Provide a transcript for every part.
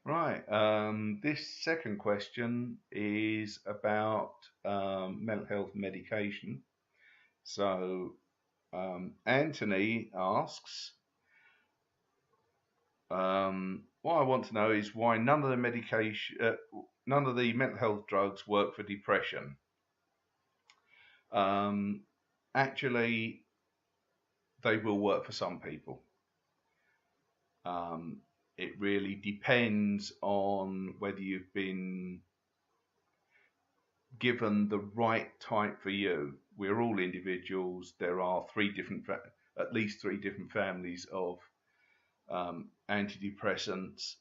Right. This second question is about mental health medication. So, Anthony asks, what I want to know is why none of the mental health drugs work for depression. Um, Actually, they will work for some people. Um, it really depends on whether you've been given the right type for you. We're all individuals. There are at least three different families of antidepressants,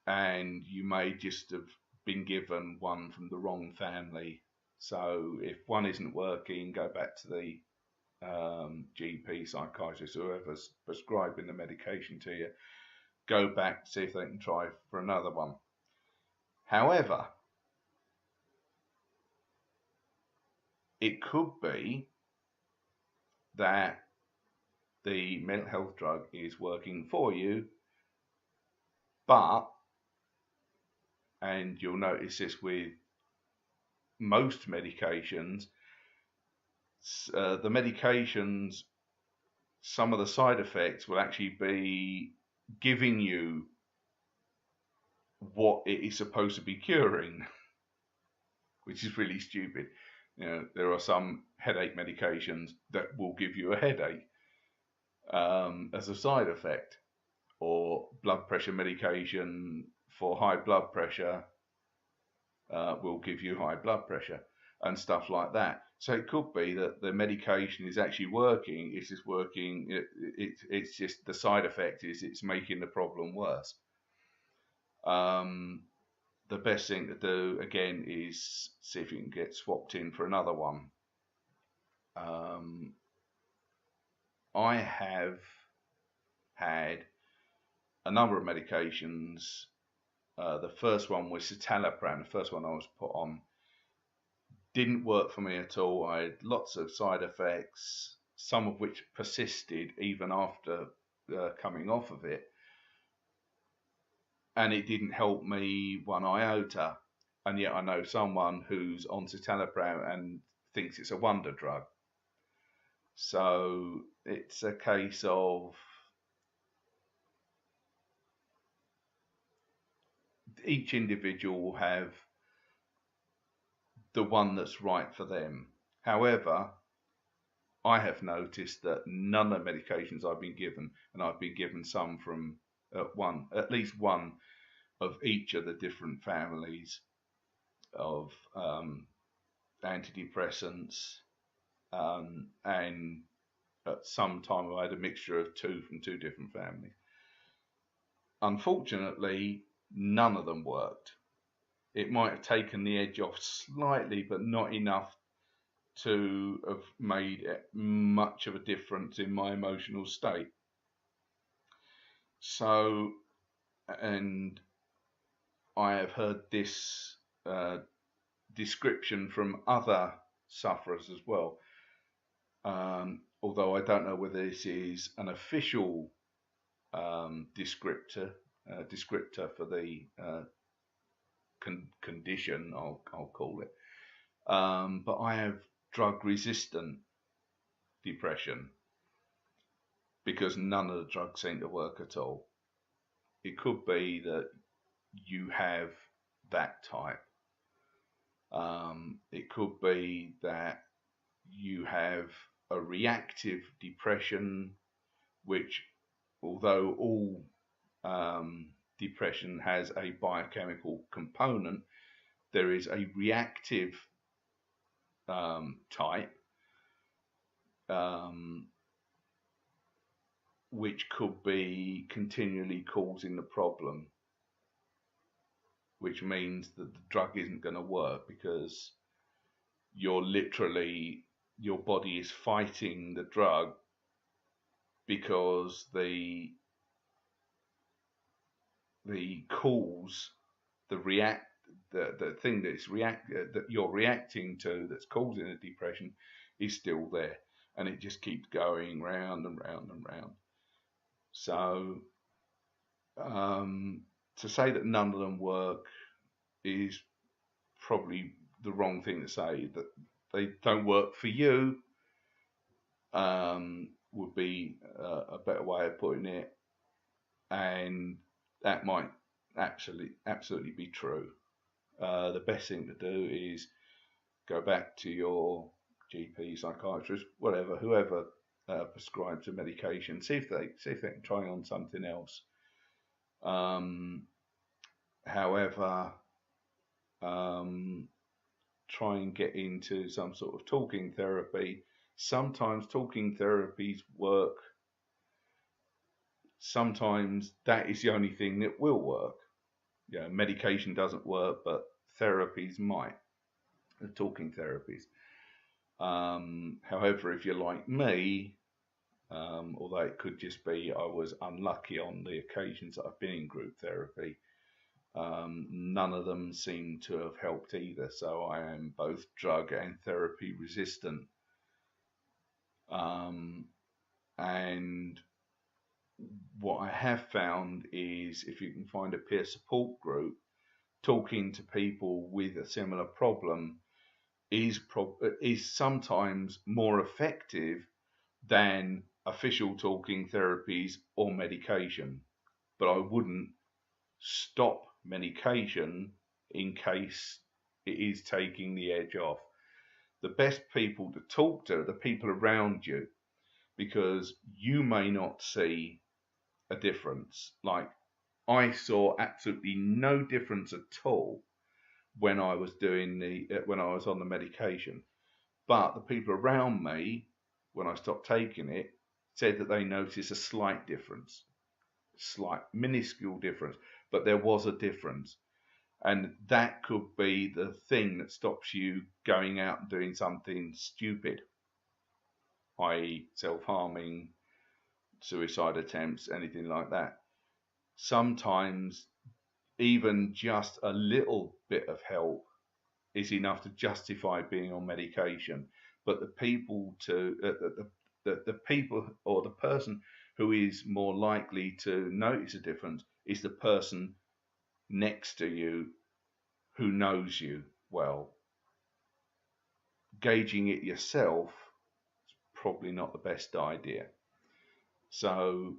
and you may just have been given one from the wrong family. So if one isn't working, go back to the GP, psychiatrist, whoever's prescribing the medication to you. Go back, see if they can try for another one. However, it could be that the mental health drug is working for you, but, and you'll notice this with most medications, the medications, some of the side effects will actually be giving you what it is supposed to be curing, which is really stupid. There are some headache medications that will give you a headache as a side effect, or blood pressure medication for high blood pressure will give you high blood pressure and stuff like that. So it could be that the medication is actually working. It's just working. It's just the side effect is it's making the problem worse. Um, the best thing to do again is see if you can get swapped in for another one. Um, I have had a number of medications. The first one was citalopram. The first one I was put on didn't work for me at all. I had lots of side effects, some of which persisted even after coming off of it, and it didn't help me one iota. And yet I know someone who's on citalopram and thinks it's a wonder drug. So it's a case of each individual will have the one that's right for them. However, I have noticed that none of the medications I've been given, and I've been given some from at least one of each of the different families of antidepressants, and at some time I had a mixture of two from two different families. Unfortunately, none of them worked. It might have taken the edge off slightly, but not enough to have made much of a difference in my emotional state. So, and I have heard this description from other sufferers as well. Although I don't know whether this is an official descriptor for the condition, I'll call it. But I have drug-resistant depression because none of the drugs seem to work at all. It could be that you have that type. It could be that you have a reactive depression, which, although all depression has a biochemical component, there is a reactive type, which could be continually causing the problem, which means that the drug isn't going to work because your body is fighting the drug because the cause, the thing that you're reacting to that's causing the depression is still there, and it just keeps going round and round and round. So to say that none of them work is probably the wrong thing to say. That they don't work for you would be a better way of putting it, and that might absolutely be true. The best thing to do is go back to your GP, psychiatrist, whatever, whoever prescribes a medication. See if they can try on something else. However, try and get into some sort of talking therapy. Sometimes talking therapies work. Sometimes that is the only thing that will work. Medication doesn't work, but therapies might. The talking therapies. However, if you're like me, although it could just be I was unlucky on the occasions that I've been in group therapy, none of them seem to have helped either. So I am both drug and therapy resistant. And what I have found is if you can find a peer support group, talking to people with a similar problem is sometimes more effective than official talking therapies or medication. But I wouldn't stop medication in case it is taking the edge off. The best people to talk to are the people around you, because you may not see a difference. Like, I saw absolutely no difference at all when I was when I was on the medication, but the people around me, when I stopped taking it, said that they noticed a slight difference, slight minuscule difference, but there was a difference. And that could be the thing that stops you going out and doing something stupid, i.e. self-harming, suicide attempts, anything like that. Sometimes even just a little bit of help is enough to justify being on medication. But the people the people or the person who is more likely to notice a difference is the person next to you who knows you well. Gauging it yourself is probably not the best idea. So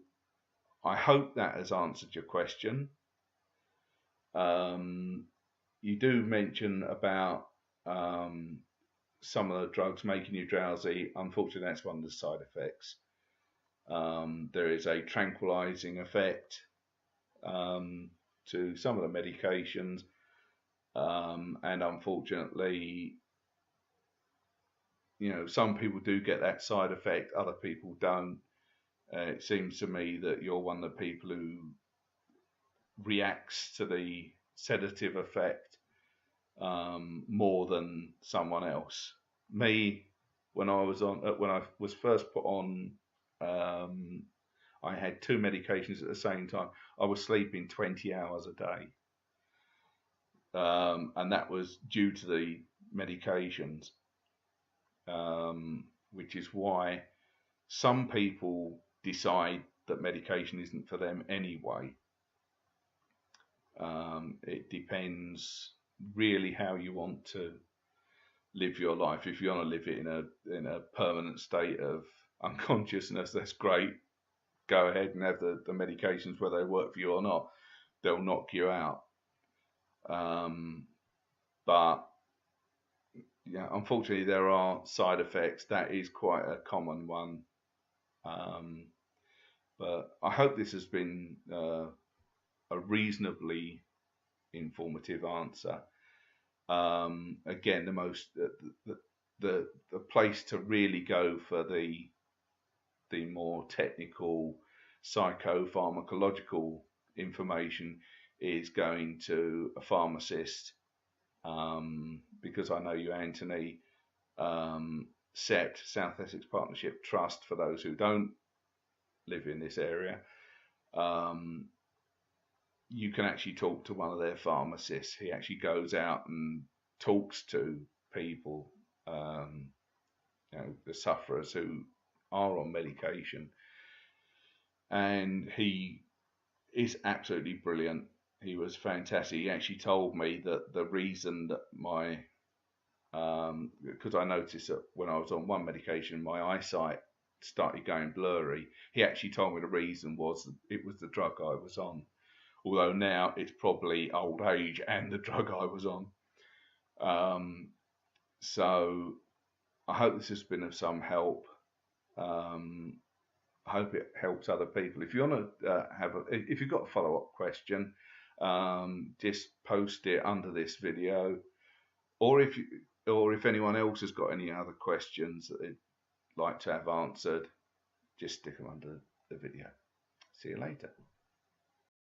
I hope that has answered your question. You do mention about some of the drugs making you drowsy. Unfortunately, that's one of the side effects. There is a tranquilizing effect to some of the medications, and unfortunately, some people do get that side effect, other people don't. It seems to me that you're one of the people who reacts to the sedative effect more than someone else. Me, when I was first put on, I had 2 medications at the same time. I was sleeping 20 hours a day, and that was due to the medications, which is why some people decide that medication isn't for them anyway. It depends really how you want to live your life. If you want to live it in a permanent state of unconsciousness, that's great. Go ahead and have the medications, whether they work for you or not. They'll knock you out. But yeah, unfortunately, there are side effects. That is quite a common one. But I hope this has been a reasonably informative answer. Again, the place to really go for the more technical psychopharmacological information is going to a pharmacist, because I know you, Anthony, SEPT, South Essex Partnership Trust, for those who don't live in this area, you can actually talk to one of their pharmacists. He actually goes out and talks to people, the sufferers who are on medication, and he is absolutely brilliant. he was fantastic. He actually told me that the reason that my because I noticed that when I was on one medication, my eyesight started going blurry. He actually told me the reason was it was the drug I was on. Although now it's probably old age and the drug I was on. So I hope this has been of some help. I hope it helps other people. If you want to if you've got a follow-up question, just post it under this video, or if anyone else has got any other questions that they'd like to have answered, just stick them under the video. See you later.